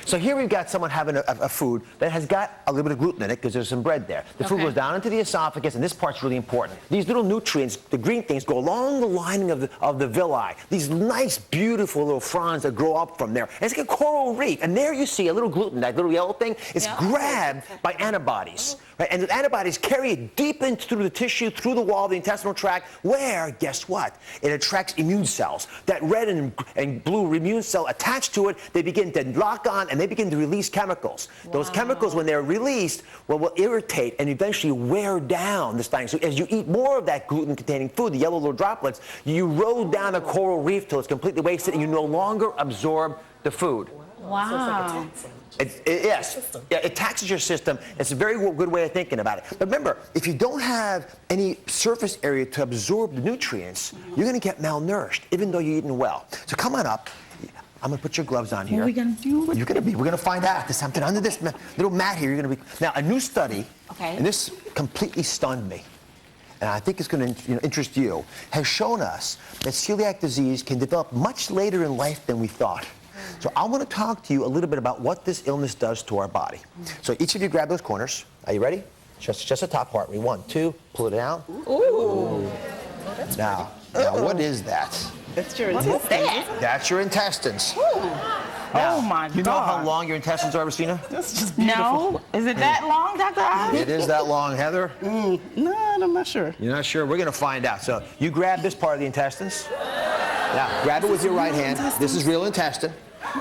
So here we've got someone having a food that has got a little bit of gluten in it because there's some bread there. The food goes down into the esophagus, and this part's really important. These little nutrients, the green things, go along the lining of the villi. These nice, beautiful little fronds that grow up from there. And it's like a coral reef. And there you see a little gluten, that little yellow thing, is grabbed by antibodies. Right? And the antibodies carry it deep into through the tissue, through the wall of the intestinal tract, where, guess what? It attracts immune cells. That red and blue immune cell attached to it, they begin to lock on and they begin to release chemicals. Those chemicals, when they're released, will irritate and eventually wear down this thing. So as you eat more of that gluten-containing food, the yellow little droplets, you erode down the coral reef till it's completely wasted and you no longer absorb the food. Wow. So it's like a taxing. Yes, it taxes your system. It's a very good way of thinking about it. But remember, if you don't have any surface area to absorb the nutrients, you're going to get malnourished, even though you're eating well. So come on up. I'm going to put your gloves on here. What are we going to do with We're going to find out. There's something under this little mat here. You're going to be now a new study, and this completely stunned me, and I think it's going to interest you. Has shown us that celiac disease can develop much later in life than we thought. So I want to talk to you a little bit about what this illness does to our body. So each of you grab those corners. Are you ready? Just the top part. 1, 2, pull it down. Ooh. Now, what is that? That's your What is that? That's your intestines. Oh my God. You know how long your intestines are, Christina? That's just beautiful. No. Is it that long, Dr. Oz? It is that long, Heather? No, I'm not sure. You're not sure? We're going to find out. So you grab this part of the intestines. Now, grab it with your right hand. This is real intestine.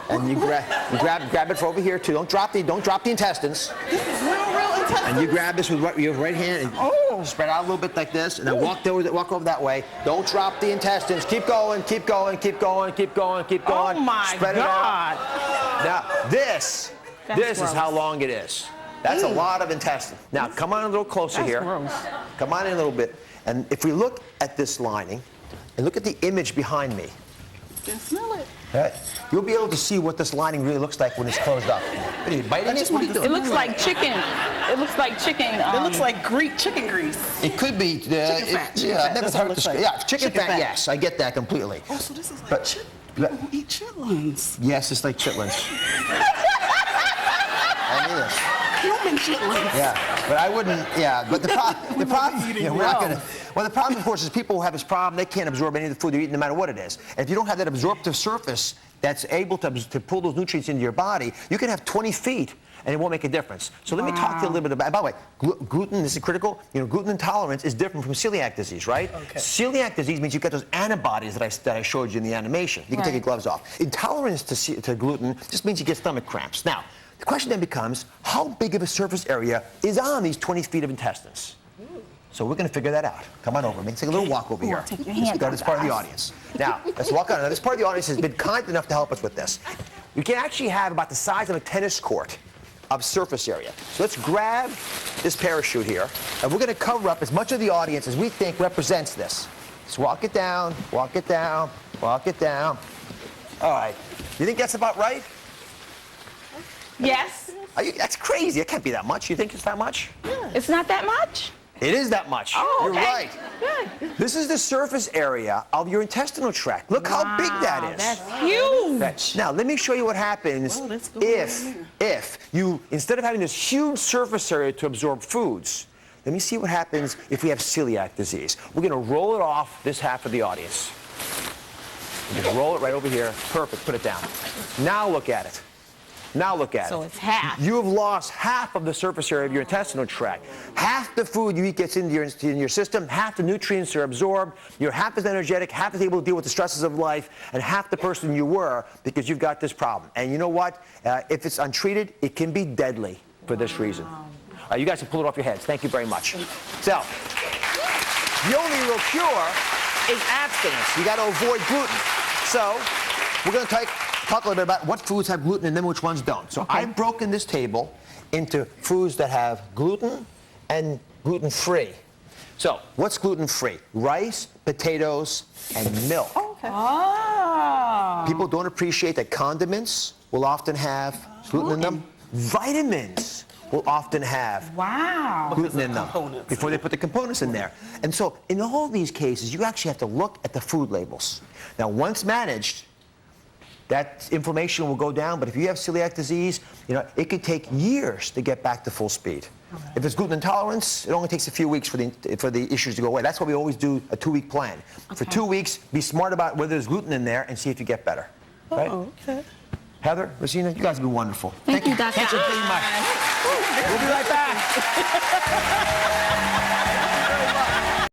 And you grab it from over here too. Don't drop the intestines. This is real intestine. And you grab this with your right hand and spread out a little bit like this, and then walk over that way. Don't drop the intestines. Keep going, keep going, keep going, keep going, keep going. Oh my Spread God. it out. Now this is how long it is. That's a lot of intestine. Now come on a little closer here. Gross. Come on in a little bit. And if we look at this lining and look at the image behind me, You can smell it. right, you'll be able to see what this lining really looks like when it's closed up. What are you biting it? What are you doing? It looks like chicken. It looks like chicken. It looks like chicken grease. It could be. Chicken fat. I've never That's what it heard looks this. like. Yeah, chicken fat. fat. Yes, I get that completely. Oh, so this is like But- people who eat chitlins. Yes, it's like chitlins. I knew this. Human chitlins. Yeah, but I wouldn't. Yeah, but the problem. eating We're not gonna. Well, the problem, of course, is people who have this problem. They can't absorb any of the food they're eating, no matter what it is. And if you don't have that absorptive surface that's able to pull those nutrients into your body, you can have 20 feet. And it won't make a difference. So let me talk to you a little bit about. By the way, gluten. This is critical. Gluten intolerance is different from celiac disease, right? Okay. Celiac disease means you've got those antibodies that I showed you in the animation. You can take your gloves off. Intolerance to gluten just means you get stomach cramps. Now, the question then becomes, how big of a surface area is on these 20 feet of intestines? So we're going to figure that out. Come on over. Let's take a little walk over here. Take your hand Go to this part of the audience. Now, let's walk on. Now, this part of the audience has been kind enough to help us with this. We can actually have about the size of a tennis court of surface area. So let's grab this parachute here, and we're going to cover up as much of the audience as we think represents this. Let's walk it down, walk it down, walk it down. All right. You think that's about right? Yes. That's crazy. It can't be that much. You think it's that much? It's not that much? It is that much. Oh, You're okay. right. Good. This is the surface area of your intestinal tract. Look how big that is. That's huge. Now, let me show you what happens Well, let's go if you, instead of having this huge surface area to absorb foods, let me see what happens if we have celiac disease. We're going to roll it off this half of the audience. We're going to roll it right over here. Perfect. Put it down. Now look at it. Now look at it. So it's half. You have lost half of the surface area of your intestinal tract. Half the food you eat gets into your system, half the nutrients are absorbed, you're half as energetic, half as able to deal with the stresses of life, and half the person you were because you've got this problem. And you know what? If it's untreated, it can be deadly for this reason. You guys can pull it off your heads. Thank you very much. So, the only real cure is abstinence. You got to avoid gluten. So, we're going to talk a little bit about what foods have gluten in them and which ones don't. So I've broken this table into foods that have gluten and gluten-free. So what's gluten-free? Rice, potatoes, and milk. Okay. Oh. People don't appreciate that condiments will often have gluten in them. Vitamins will often have gluten in them before they put the components in there. And so in all these cases, you actually have to look at the food labels. Now, once managed, that inflammation will go down. But if you have celiac disease, it could take years to get back to full speed. If it's gluten intolerance, it only takes a few weeks for the issues to go away. That's why we always do a 2-week plan. For 2 weeks, be smart about whether there's gluten in there and see if you get better. Right? Oh, okay. Heather, Rosina, you guys have been wonderful. Thank you, Dr. Thank you very much. We'll be right back.